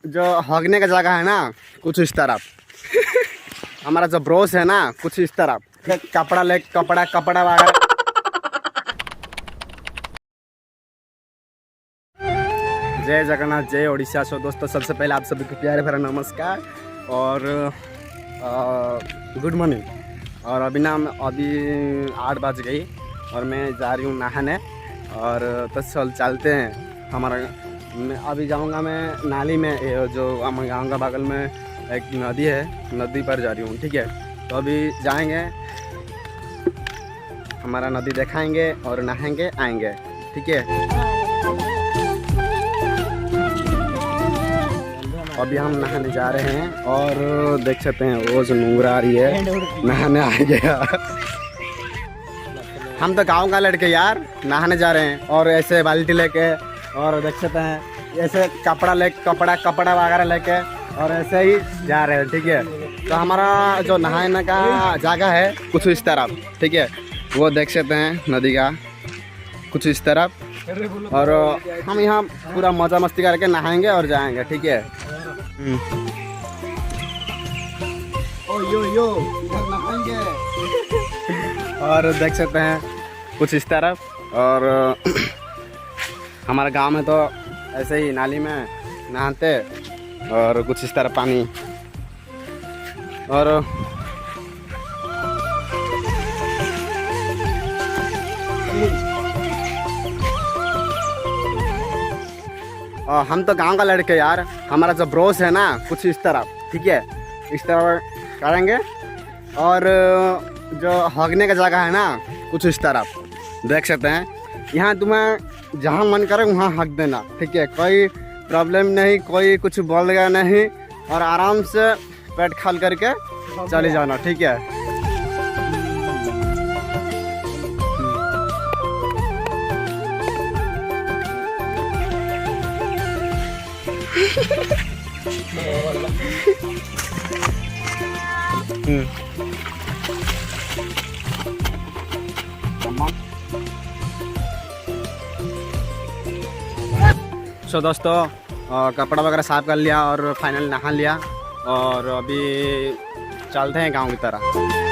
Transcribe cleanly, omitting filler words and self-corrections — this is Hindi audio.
जो हगने का जगह है ना कुछ इस तरफ हमारा जो ब्रोस है ना कुछ इस तरफ कपड़ा ले कपड़ा कपड़ा वगैरह। जय जगन्नाथ जय ओडिशा। सो दोस्तों सबसे पहले आप सभी को प्यारे भरा नमस्कार और गुड मॉर्निंग। और अभी 8 बज गई और मैं जा रही हूँ नहाने और तो चलते हैं। हमारा मैं अभी जाऊँगा मैं नाली में, जो हमारे गाँव का बगल में एक नदी है, नदी पर जा रही हूँ। ठीक है, तो अभी जाएंगे, हमारा नदी दिखाएंगे और नहाएंगे आएंगे। ठीक है, अभी हम नहाने जा रहे हैं और देख सकते हैं रोज नूंगरा आ रही है, नहाने आ गया। हम तो गांव का लड़के यार नहाने जा रहे हैं और ऐसे बाल्टी लेके और देख सकते हैं ऐसे कपड़ा वगैरह लेके और ऐसे ही जा रहे हैं। ठीक है, तो हमारा जो नहाने का जगह है कुछ इस तरफ। ठीक है, वो देख सकते हैं नदी का कुछ इस तरफ और हम यहाँ पूरा मज़ा मस्ती करके नहाएंगे और जाएंगे। ठीक है, ओ यो इधर नहाएंगे और देख सकते हैं कुछ इस तरफ। और हमारे गांव में तो ऐसे ही नाली में नहाते और कुछ इस तरह पानी और हम तो गांव का लड़के यार, हमारा जो ब्रोस है ना कुछ इस तरफ। ठीक है, इस तरह करेंगे और जो हगने का जगह है ना कुछ इस तरफ देख सकते हैं। यहाँ तुम्हें जहाँ मन करे वहाँ हक देना। ठीक है, कोई प्रॉब्लम नहीं, कोई कुछ बोलेगा नहीं और आराम से पेट खाल करके चले जाना। ठीक है, सो दोस्तों कपड़ा वगैरह साफ कर लिया और फाइनल नहा लिया और अभी चलते हैं गांव की तरह।